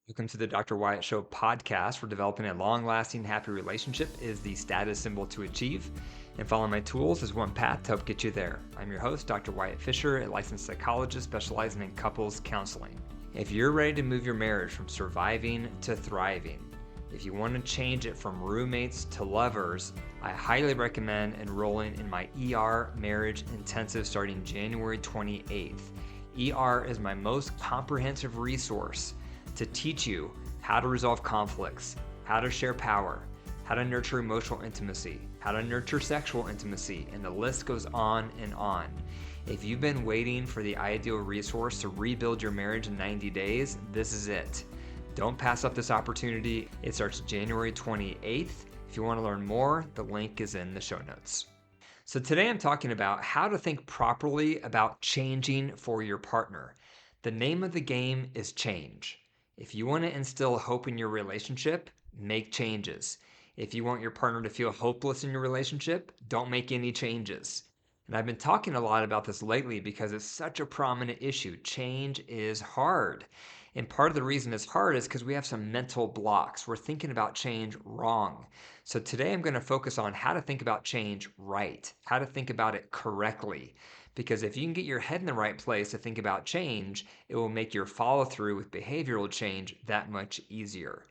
Welcome to the Dr. Wyatt Show podcast. For developing a long-lasting, happy relationship is the status symbol to achieve, and following my tools is one path to help get you there. I'm your host, Dr. Wyatt Fisher, a licensed psychologist specializing in couples counseling. If you're ready to move your marriage from surviving to thriving, if you want to change it from roommates to lovers, I highly recommend enrolling in my ER Marriage Intensive starting January 28th. ER is my most comprehensive resource to teach you how to resolve conflicts, how to share power, how to nurture emotional intimacy, how to nurture sexual intimacy, and the list goes on and on. If you've been waiting for the ideal resource to rebuild your marriage in 90 days, this is it. Don't pass up this opportunity. It starts January 28th. If you want to learn more, the link is in the show notes. So today I'm talking about how to think properly about changing for your partner. The name of the game is change. If you want to instill hope in your relationship, make changes. If you want your partner to feel hopeless in your relationship, don't make any changes. And I've been talking a lot about this lately because it's such a prominent issue. Change is hard. And part of the reason it's hard is because we have some mental blocks. We're thinking about change wrong. So today I'm going to focus on how to think about change right, how to think about it correctly. Because if you can get your head in the right place to think about change, it will make your follow through with behavioral change that much easier.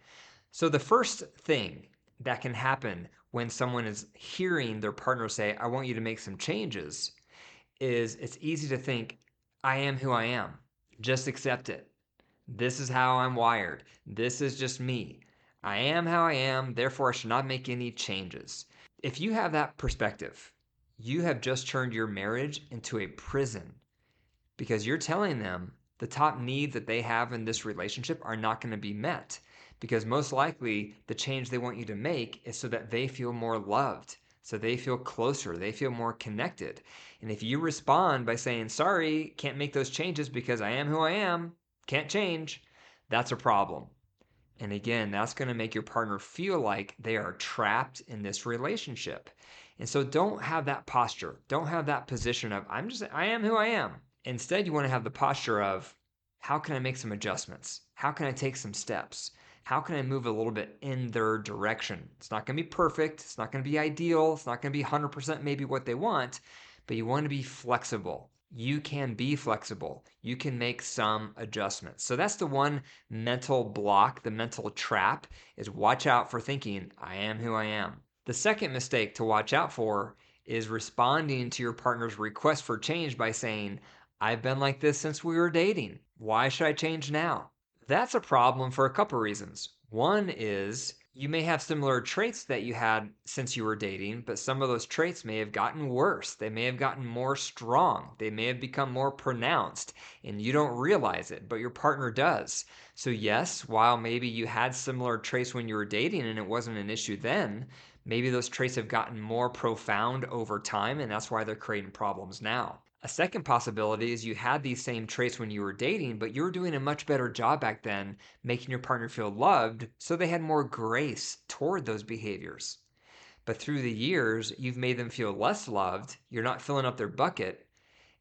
So, the first thing that can happen when someone is hearing their partner say, I want you to make some changes, is it's easy to think, I am who I am. Just accept it. This is how I'm wired. This is just me. I am how I am, therefore I should not make any changes. If you have that perspective, you have just turned your marriage into a prison because you're telling them the top needs that they have in this relationship are not going to be met. Because most likely the change they want you to make is so that they feel more loved, so they feel closer, they feel more connected. And if you respond by saying, sorry, can't make those changes because I am who I am, can't change, that's a problem. And again, that's going to make your partner feel like they are trapped in this relationship. And so don't have that posture. Don't have that position of, I am who I am. Instead, you want to have the posture of, how can I make some adjustments? How can I take some steps? How can I move a little bit in their direction? It's not going to be perfect. It's not going to be ideal. It's not going to be 100% maybe what they want, but you want to be flexible. You can be flexible. You can make some adjustments. So that's the one mental block, the mental trap, is watch out for thinking, I am who I am. The second mistake to watch out for is responding to your partner's request for change by saying, I've been like this since we were dating. Why should I change now? That's a problem for a couple reasons. One is you may have similar traits that you had since you were dating, but some of those traits may have gotten worse. They may have gotten more strong. They may have become more pronounced, and you don't realize it, but your partner does. So, yes, while maybe you had similar traits when you were dating and it wasn't an issue then, maybe those traits have gotten more profound over time, and that's why they're creating problems now. A second possibility is you had these same traits when you were dating, but you were doing a much better job back then making your partner feel loved, so they had more grace toward those behaviors. But through the years, you've made them feel less loved, you're not filling up their bucket,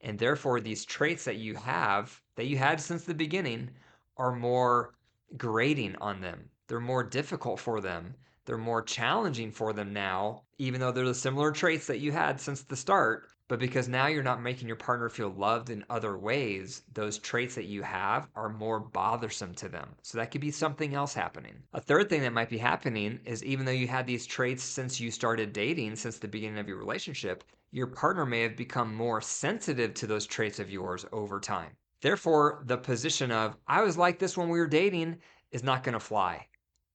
and therefore these traits that you have, that you had since the beginning, are more grating on them. They're more difficult for them. They're more challenging for them now, even though they're the similar traits that you had since the start. But because now you're not making your partner feel loved in other ways, those traits that you have are more bothersome to them. So that could be something else happening. A third thing that might be happening is even though you had these traits since you started dating, since the beginning of your relationship, your partner may have become more sensitive to those traits of yours over time. Therefore, the position of, I was like this when we were dating, is not going to fly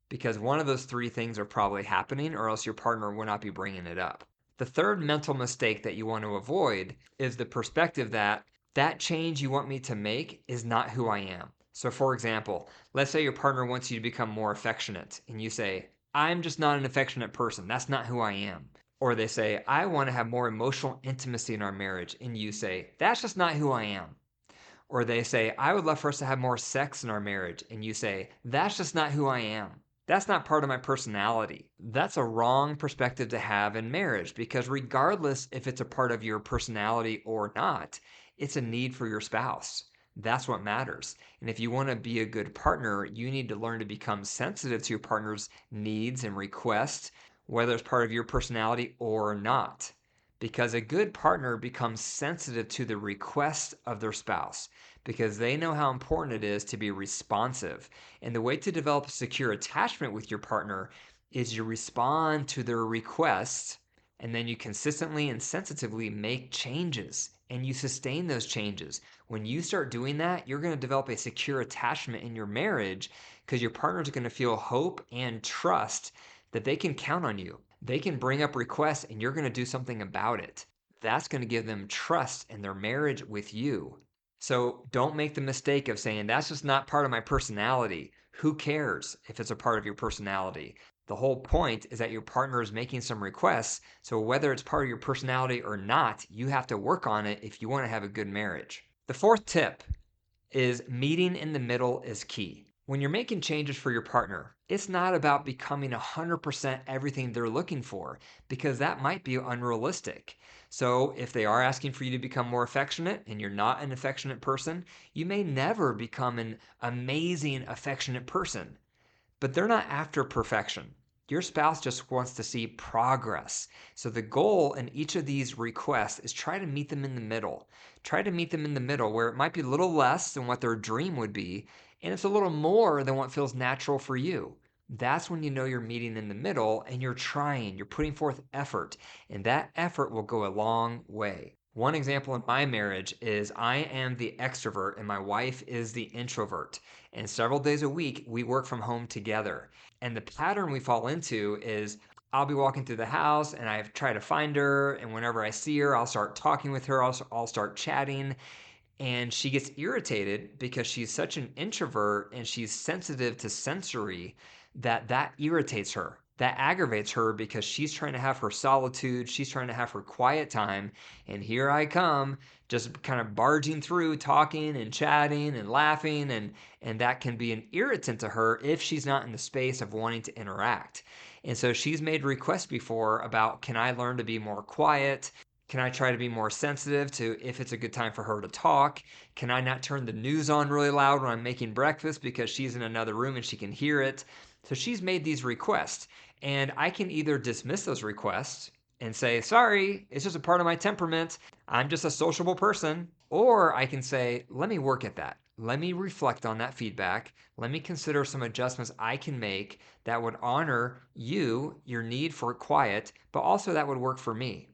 because one of those three things are probably happening, or else your partner will not be bringing it up. The third mental mistake that you want to avoid is the perspective that that change you want me to make is not who I am. So, for example, let's say your partner wants you to become more affectionate, and you say, I'm just not an affectionate person. That's not who I am. Or they say, I want to have more emotional intimacy in our marriage. And you say, that's just not who I am. Or they say, I would love for us to have more sex in our marriage. And you say, that's just not who I am. That's not part of my personality. That's a wrong perspective to have in marriage because, regardless if it's a part of your personality or not, it's a need for your spouse. That's what matters. And if you want to be a good partner, you need to learn to become sensitive to your partner's needs and requests, whether it's part of your personality or not. Because a good partner becomes sensitive to the requests of their spouse because they know how important it is to be responsive. And the way to develop a secure attachment with your partner is you respond to their requests and then you consistently and sensitively make changes and you sustain those changes. When you start doing that, you're going to develop a secure attachment in your marriage because your partner's going to feel hope and trust that they can count on you. They can bring up requests and you're going to do something about it. That's going to give them trust in their marriage with you. So don't make the mistake of saying, that's just not part of my personality. Who cares if it's a part of your personality? The whole point is that your partner is making some requests. So whether it's part of your personality or not, you have to work on it if you want to have a good marriage. The fourth tip is meeting in the middle is key. When you're making changes for your partner, it's not about becoming 100% everything they're looking for because that might be unrealistic. So if they are asking for you to become more affectionate and you're not an affectionate person, you may never become an amazing affectionate person. But they're not after perfection. Your spouse just wants to see progress. So the goal in each of these requests is try to meet them in the middle. Try to meet them in the middle where it might be a little less than what their dream would be, and it's a little more than what feels natural for you. That's when you know you're meeting in the middle and you're trying, you're putting forth effort, and that effort will go a long way. One example in my marriage is I am the extrovert and my wife is the introvert. And several days a week, we work from home together. And the pattern we fall into is I'll be walking through the house and I try to find her. And whenever I see her, I'll start talking with her, I'll start chatting. And she gets irritated because she's such an introvert and she's sensitive to sensory that irritates her. That aggravates her because she's trying to have her solitude, she's trying to have her quiet time, and here I come just kind of barging through, talking and chatting and laughing, and that can be an irritant to her if she's not in the space of wanting to interact. And so she's made requests before about, can I learn to be more quiet? Can I try to be more sensitive to if it's a good time for her to talk? Can I not turn the news on really loud when I'm making breakfast because she's in another room and she can hear it? So she's made these requests, and I can either dismiss those requests and say, sorry, it's just a part of my temperament. I'm just a sociable person. Or I can say, let me work at that. Let me reflect on that feedback. Let me consider some adjustments I can make that would honor you, your need for quiet, but also that would work for me.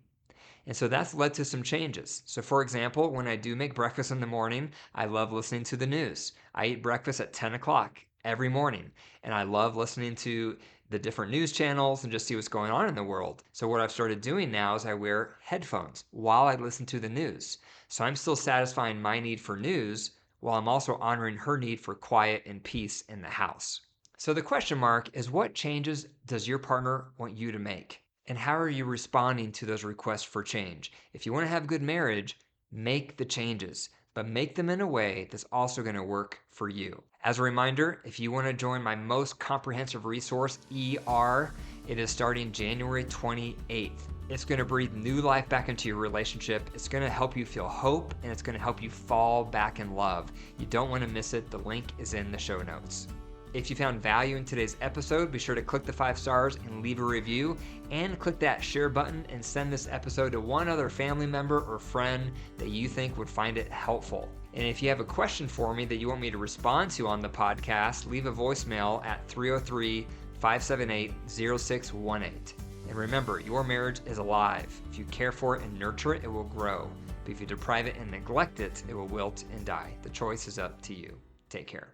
And so that's led to some changes. So for example, when I do make breakfast in the morning, I love listening to the news. I eat breakfast at 10 o'clock every morning, and I love listening to the different news channels and just see what's going on in the world. So what I've started doing now is I wear headphones while I listen to the news. So I'm still satisfying my need for news while I'm also honoring her need for quiet and peace in the house. So the question mark is, what changes does your partner want you to make? And how are you responding to those requests for change? If you want to have a good marriage, make the changes, but make them in a way that's also going to work for you. As a reminder, if you want to join my most comprehensive resource, ER, it is starting January 28th. It's going to breathe new life back into your relationship. It's going to help you feel hope, and it's going to help you fall back in love. You don't want to miss it. The link is in the show notes. If you found value in today's episode, be sure to click the 5 stars and leave a review, and click that share button and send this episode to one other family member or friend that you think would find it helpful. And if you have a question for me that you want me to respond to on the podcast, leave a voicemail at 303-578-0618. And remember, your marriage is alive. If you care for it and nurture it, it will grow. But if you deprive it and neglect it, it will wilt and die. The choice is up to you. Take care.